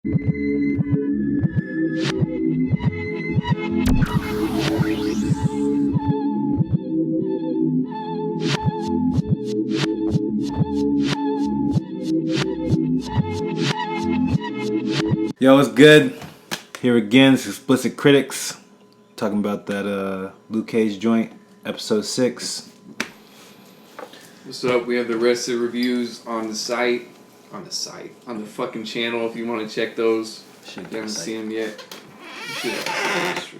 Yo, what's good? Here again, it's Explicit Critics. Talking about that Luke Cage joint, episode 6. What's up? We have the rest of the reviews on the site. On the fucking channel if you want to check those. If you haven't seen them yet. That's true.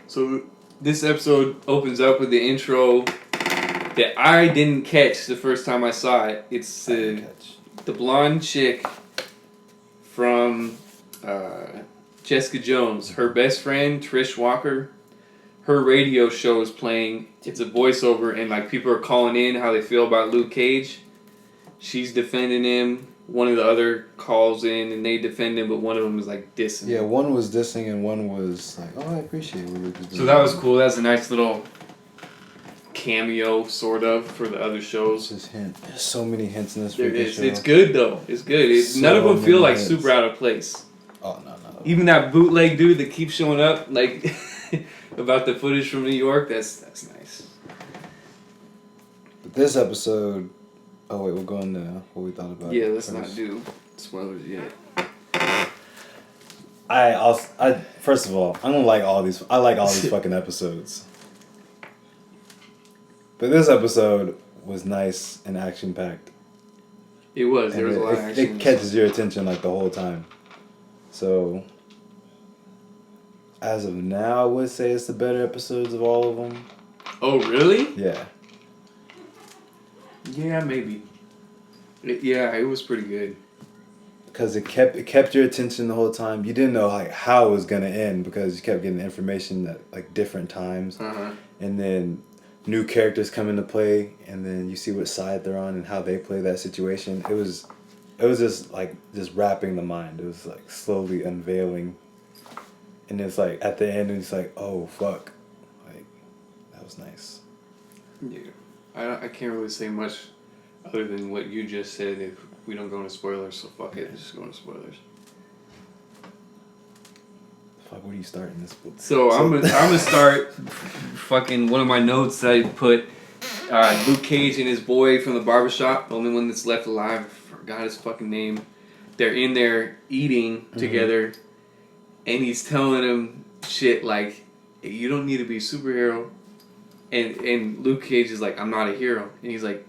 So this episode opens up with the intro that I didn't catch the first time I saw it. It's the blonde chick from Jessica Jones. Her best friend, Trish Walker. Her radio show is playing. It's a voiceover, and like people are calling in how they feel about Luke Cage. She's defending him. One of the other calls in, and they defend him, but one of them is like dissing. Yeah, one was dissing, and one was like, "Oh, I appreciate what Luke is doing." So that was cool. That was a nice little cameo, sort of, for the other shows. Just hint. There's so many hints in this. There is. It's good though. It's good. None of them feel like super out of place. Oh no. Even that bootleg dude that keeps showing up, like about the footage from New York. That's nice. But this episode. Oh wait, we'll go into what we thought about. Yeah, let's not do spoilers yet. I first of all, I don't like all these. I like all these fucking episodes. But this episode was nice and action packed. It was. There was a lot of action. It catches your attention like the whole time. So, as of now, I would say it's the better episodes of all of them. Oh, really? Yeah. Yeah, maybe. It was pretty good. Because it kept your attention the whole time. You didn't know like how it was gonna end because you kept getting information at like different times, and then new characters come into play, and then you see what side they're on and how they play that situation. It was just wrapping the mind. It was like slowly unveiling, and it's like at the end it's like, oh fuck, like that was nice. Yeah, I can't really say much other than what you just said. If we don't go into spoilers, so fuck it, let's just go into spoilers. Fuck, where do you start in this book? So I'm gonna start. Fucking one of my notes I put. Luke Cage and his boy from the barbershop, the only one that's left alive. I forgot his fucking name. They're in there eating together, and he's telling him shit like, hey, "You don't need to be a superhero." And Luke Cage is like, "I'm not a hero," and he's like,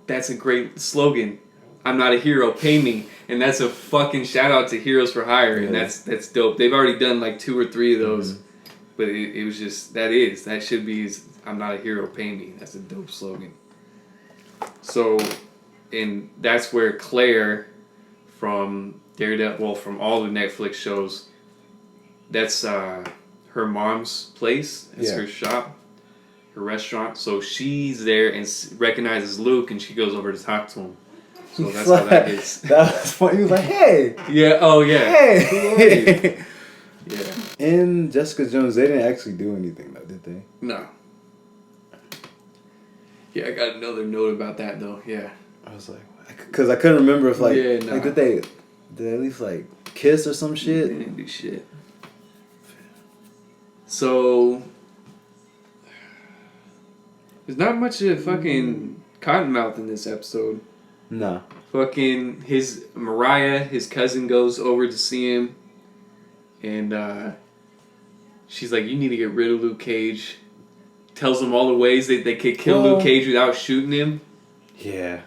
"That's a great slogan. I'm not a hero. Pay me." And that's a fucking shout out to Heroes for Hire, and that's dope. They've already done like 2 or 3 of those, but it was just that should be. I'm not a hero. Pay me. That's a dope slogan. So, and that's where Claire from Daredevil, from all the Netflix shows, that's her mom's place. It's her shop, her restaurant. So she's there and recognizes Luke, and she goes over to talk to him. So that's how that is. That was funny. He was like, "Hey." Yeah. Oh yeah. Hey. Yeah. In Jessica Jones, they didn't actually do anything though, did they? No. Yeah, I got another note about that though. Yeah. I was like, because I couldn't remember if like, nah. like did they at least like kiss or some shit? They didn't do shit. So there's not much of fucking Cottonmouth in this episode. No. Fucking Mariah, his cousin, goes over to see him, and she's like, "You need to get rid of Luke Cage." Tells them all the ways that they could kill Luke Cage without shooting him. Yeah,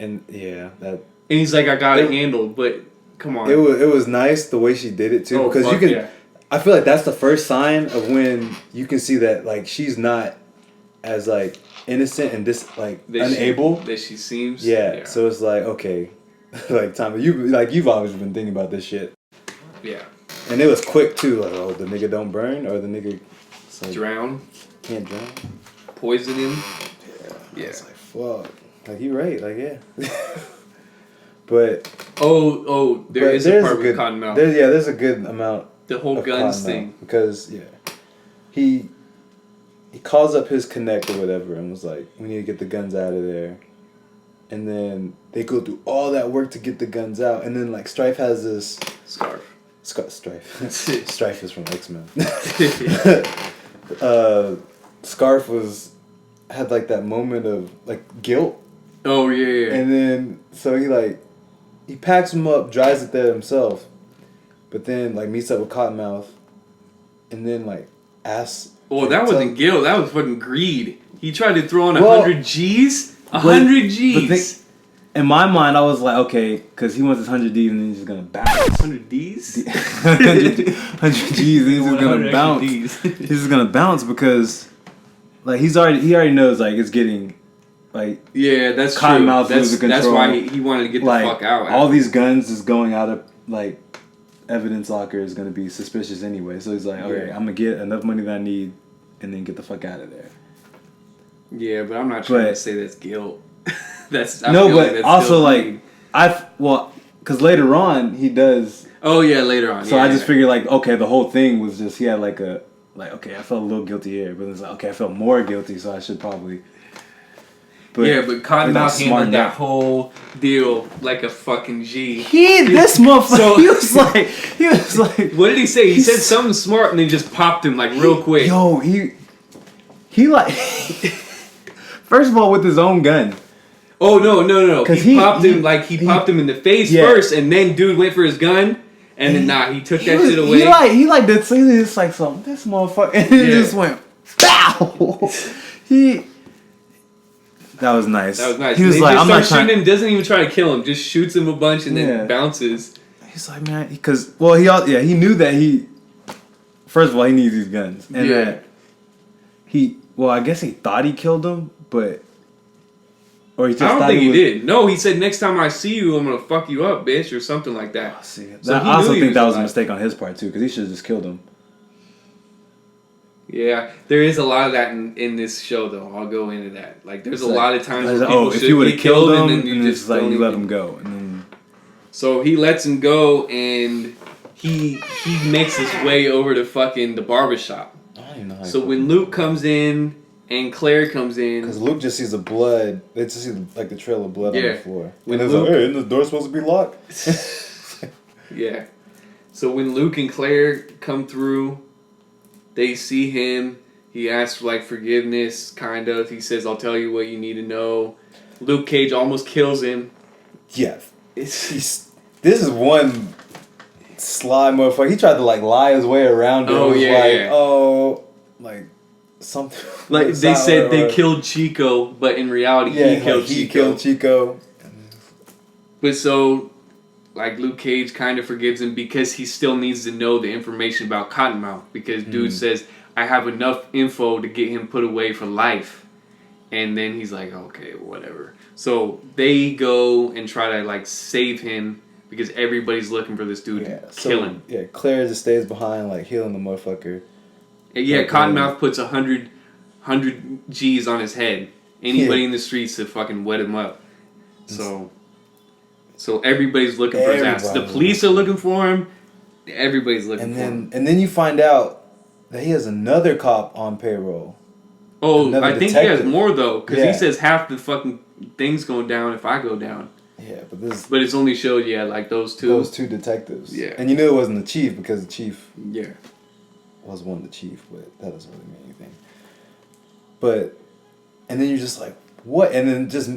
and that. And he's like, "I got it handled," but come on. It was nice the way she did it too, because you can. Yeah. I feel like that's the first sign of when you can see that like she's not as like innocent and unable that she seems. Yeah. So it's like, okay, like Tommy, you've always been thinking about this shit. Yeah. And it was quick too. Like, oh, the nigga don't burn, or the nigga like, drown. Can't drown. Poison him. Yeah. It's like fuck. Like you right. Like yeah. But there is a part with Cottonmouth. There's a good amount. The whole guns thing. Because he calls up his connect or whatever and was like, "We need to get the guns out of there." and then they go through all that work to get the guns out, and then like Strife has this Scarf. Strife. Strife is from X-Men. Scarf had like that moment of like guilt. Oh yeah. And then so he packs him up, drives it there himself, but then like meets up with Cottonmouth, and then like asks. Oh, that wasn't guilt. That was fucking greed. He tried to throw on 100 G's. 100 G's. In my mind, I was like, okay, because he wants his 100 D's and then he's just gonna bounce. 100 D's. 100 G's. And he's just gonna bounce. He's just gonna bounce because, like, he already knows like it's getting, like. Yeah, that's Cottonmouth true. losing control. That's why he wanted to get the fuck out. All these guns is going out of like evidence locker is gonna be suspicious anyway. So he's like, okay, I'm gonna get enough money that I need, and then get the fuck out of there. Yeah, but I'm not trying to say that's guilt. That's also like because later on he does. Oh yeah, later on. So I just figured like, okay, the whole thing was just he had okay, I felt a little guilty here, but it's like, okay, I felt more guilty, so I should probably. But Cottonmouth handled that whole deal like a fucking G. This motherfucker. So, he was like. What did he say? He said something smart and then just popped him like real quick. Yo, he like. First of all, with his own gun. Oh no! He popped him in the face first, and then dude went for his gun, and then he took that shit away. He did this like something. This motherfucker, and it just went bow. That was nice. He was like, I'm not trying. Shooting him, doesn't even try to kill him. Just shoots him a bunch and then bounces. He's like, man, because he knew that first of all, he needs these guns, and I guess he thought he killed him, but. Or he just I don't think he did. No, he said, next time I see you, I'm going to fuck you up, bitch, or something like that. I also think that was a mistake on his part, too, because he should have just killed him. Yeah, there is a lot of that in this show, though. I'll go into that. Like, there's a lot of times where people should get killed, and then you just like, you let him go. And then... So he lets him go, and he makes his way over to fucking the barbershop. I don't even know how so when Luke comes in... And Claire comes in. Because Luke just sees the blood. They just see like the trail of blood on the floor. When and Luke, like, hey, isn't the door supposed to be locked? Yeah. So when Luke and Claire come through, they see him. He asks for like forgiveness, kind of. He says, I'll tell you what you need to know. Luke Cage almost kills him. Yeah. This is one sly motherfucker. He tried to like lie his way around it. Oh, yeah. Something like they said they killed Chico, but in reality he killed Chico. But so like Luke Cage kind of forgives him because he still needs to know the information about Cottonmouth because dude says I have enough info to get him put away for life. And then he's like, okay, whatever. So they go and try to like save him because everybody's looking for this dude to kill him. Yeah, Claire just stays behind like healing the motherfucker. Yeah, Cottonmouth puts 100 G's on his head. Anybody in the streets to fucking wet him up. So everybody's looking for his ass. The police are looking for him. Everybody's looking for him. And then you find out that he has another cop on payroll. Oh, I think he has more though, because he says half the fucking thing's going down if I go down. Yeah, but it's only showed like those two. Those two detectives. Yeah, and you knew it wasn't the chief because the chief. Yeah. Was one of the chief, but that doesn't really mean anything. But, and then you're just like, what? And then just,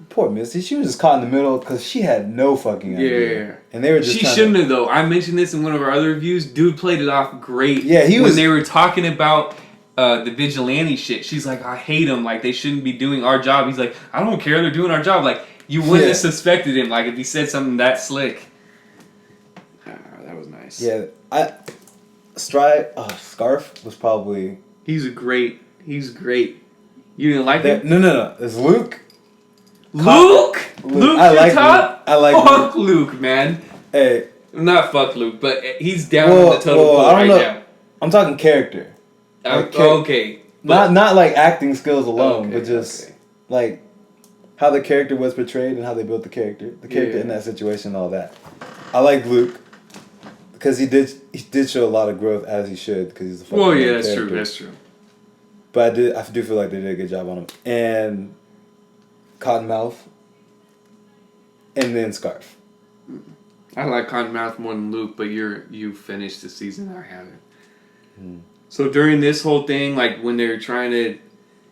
poor Missy, she was just caught in the middle because she had no fucking idea. Yeah. And they were just She shouldn't have, though. I mentioned this in one of our other reviews. Dude played it off great. Yeah, when they were talking about the vigilante shit. She's like, I hate them. Like, they shouldn't be doing our job. He's like, I don't care. They're doing our job. Like, you wouldn't have suspected him. Like, if he said something that slick. That was nice. Yeah, Scarf was probably... He's great. You didn't like him? No. It's Luke. Luke? Luke I top? I like fuck Luke, man. Hey. Not fuck Luke, but he's down on the totem pole right now. I'm talking character. Okay. Not like acting skills alone, but just like how the character was portrayed and how they built the character. The character in that situation and all that. I like Luke. Because he did show a lot of growth as he should because he's a fucking character. That's true. But I do feel like they did a good job on him. And Cottonmouth, and then Scarf. I like Cottonmouth more than Luke, but you finished the season. I haven't. So during this whole thing, like when they're trying to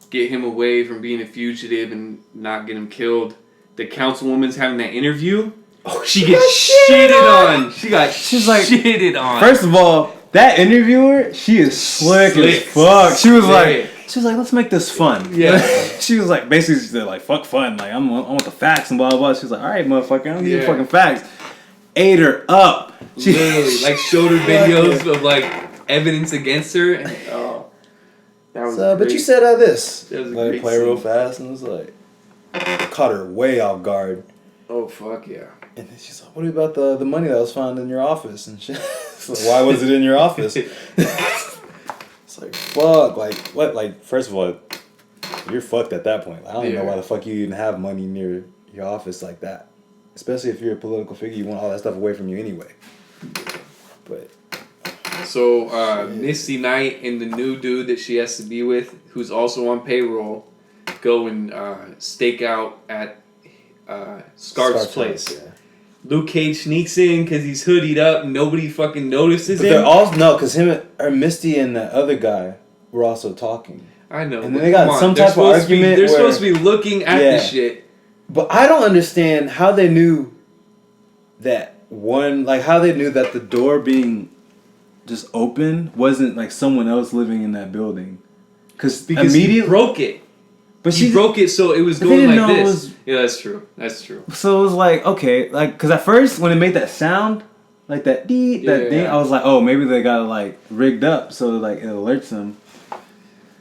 get him away from being a fugitive and not get him killed, the councilwoman's having that interview. Oh, she gets shitted on. She's like shitted on. First of all, that interviewer, she is slick as fuck. She was like, let's make this fun. Yeah. She was like, basically, she's like, fuck fun. Like, I want the facts and blah, blah, blah. She was like, all right, motherfucker, I'm giving you fucking facts. Ate her up. She literally, like, showed her videos of, like, evidence against her. And, that was but you said this. That was a Let great it play scene. real fast, and it was like, caught her way off guard. Oh, fuck yeah. And then she's like, what about the money that was found in your office? And shit. Like, why was it in your office? It's like, fuck. Like, what? Like, first of all, you're fucked at that point. I don't know why the fuck you even have money near your office like that. Especially if you're a political figure, you want all that stuff away from you anyway. But. So, Misty Knight and the new dude that she has to be with, who's also on payroll, go and stake out at Scarf's place. Yeah. Luke Cage sneaks in because he's hoodied up and nobody fucking notices him. They're all because him or Misty and the other guy were also talking. I know. And then they got some type of argument. They're supposed to be looking at the shit. But I don't understand how they knew that how they knew that the door being just open wasn't like someone else living in that building. Because immediately he broke it. But she broke it, so it was going like this. Yeah, that's true. That's true. So it was like, okay, like, because at first when it made that sound, like that thing, I was like, oh, maybe they got it like rigged up so like it alerts them.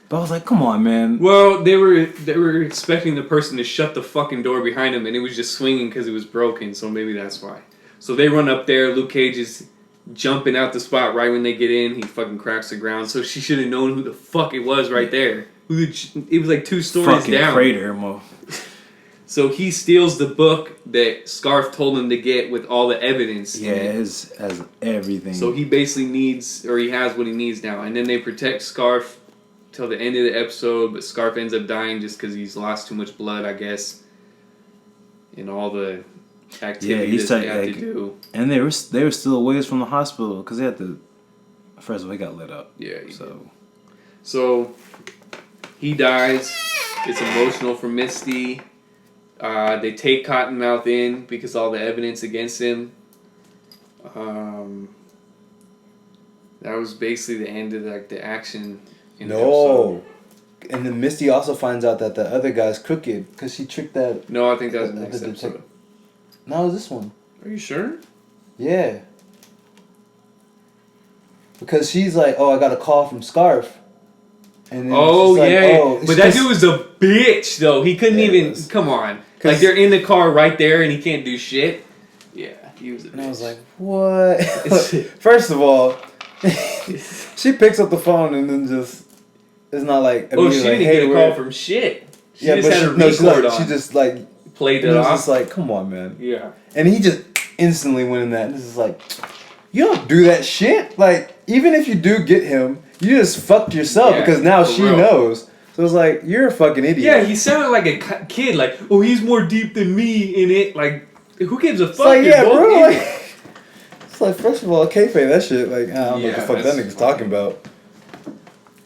But I was like, come on, man. Well, they were expecting the person to shut the fucking door behind them, and it was just swinging because it was broken. So maybe that's why. So they run up there. Luke Cage is jumping out the spot right when they get in. He fucking cracks the ground. So she should have known who the fuck it was right there. It was like 2 stories fucking down. Crater, mo. So he steals the book that Scarf told him to get with all the evidence. Yeah, it has everything. So he basically he has what he needs now. And then they protect Scarf till the end of the episode, but Scarf ends up dying just because he's lost too much blood, I guess, in all the activities they had to do. And they were still a ways from the hospital because they had to. First of all, he got lit up. Yeah. So he dies. It's emotional for Misty. They take Cottonmouth in because all the evidence against him. That was basically the end of the action. In the episode. And then Misty also finds out that the other guy's crooked because she tricked that. No, I think that was the next episode. No, it was this one. Are you sure? Yeah. Because she's like, oh, I got a call from Scarf. And then but that dude was a bitch, though. He couldn't even... Come on. Like, they're in the car right there, and he can't do shit. Yeah, he was a bitch. And I was like, what? First of all, she picks up the phone and then just... It's not like... Oh, she didn't get a call from shit. She just had her record on. She just, like... Played it off. Just like, come on, man. Yeah. And he just instantly went in that. And this is like... You don't do that shit. Like, even if you do get him... You just fucked yourself because now she knows. So it's like, you're a fucking idiot. Yeah, he sounded like a kid. Like, oh, he's more deep than me in it. Like, who gives a fuck? Like, yeah, bro. Like, it's like, first of all, kayfabe that shit. Like, I don't know what the fuck that nigga's talking about.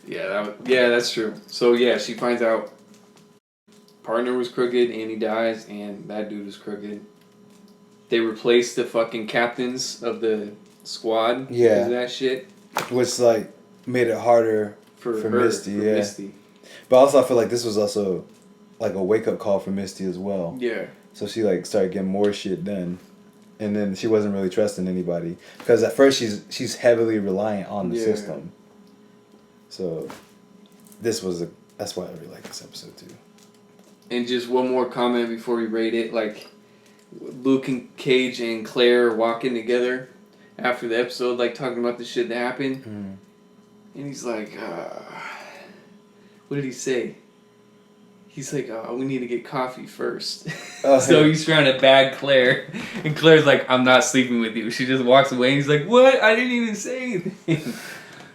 Yeah, that's true. So, yeah, she finds out partner was crooked and he dies and that dude was crooked. They replaced the fucking captains of the squad because of that shit. Which, like... made it harder for Misty, Misty. But also, I feel like this was also like a wake up call for Misty as well. Yeah. So she like started getting more shit done, and then she wasn't really trusting anybody because at first she's heavily reliant on the system. So that's why I really like this episode too. And just one more comment before we rate it, like Luke and Cage and Claire are walking together after the episode, like talking about the shit that happened. Mm. And he's like, what did he say? He's like, we need to get coffee first. So he's trying to bag Claire. And Claire's like, I'm not sleeping with you. She just walks away and he's like, what? I didn't even say anything.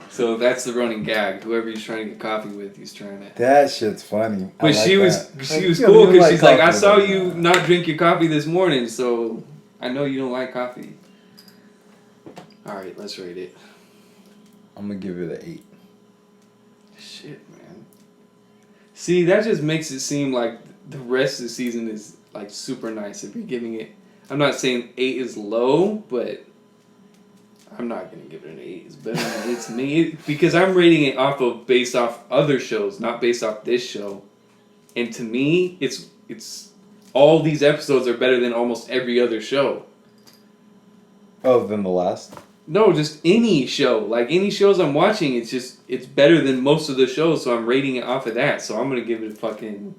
So that's the running gag. Whoever he's trying to get coffee with, he's trying to. That shit's funny. But she was Like, cool because like she's like, I coffee, saw but you not drink your coffee this morning, so I know you don't like coffee. All right, let's rate it. I'm gonna give it an 8. Shit, man. See, that just makes it seem like the rest of the season is like super nice if you're giving it. I'm not saying 8 is low, but I'm not gonna give it an 8. It's better than 8 to me because I'm rating it based off other shows, not based off this show. And to me, it's all these episodes are better than almost every other show. Other than the last. No, just any show. Like any shows I'm watching, it's better than most of the shows, so I'm rating it off of that. So I'm gonna give it a fucking.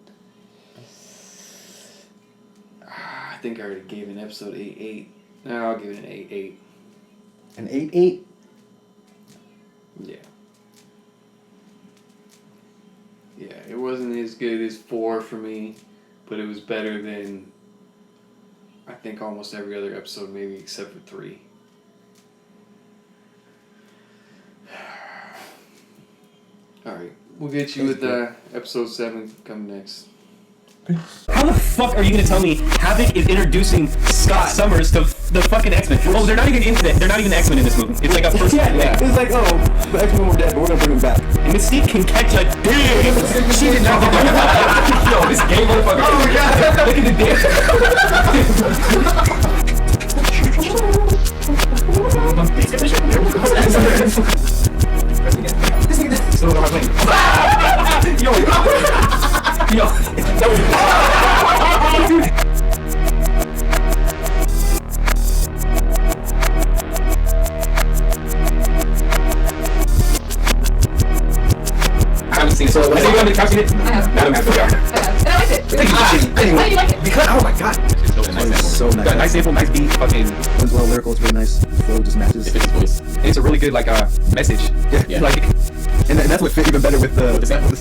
I think I already gave an episode 8. No, I'll give it an 8. An 8. Yeah. Yeah, it wasn't as good as 4 for me, but it was better than I think almost every other episode, maybe except for 3. Alright, we'll get you with episode 7 coming next. How the fuck are you gonna tell me Havoc is introducing Scott Summers to the fucking X-Men? Oh, they're not even X-Men in this movie. It's like a first. Yeah. It's like, oh, the X-Men were dead, but we're gonna bring them back. And Mystique can catch a dick. She did not do that. Yo, this gay motherfucker. Oh my god. Look at the dick. So what am I playing? Yo. I haven't seen it. So, have you gone to the it? I have. I have. And I liked it. Why do you like it? Because, oh my god. It's so nice. Got a nice sample, nice beat, fucking. It's well lyrical, it's really nice. The flow just matches. It fits his voice. And it's a really good, like, message. Yeah. Like, and that's what fit even better with the sample.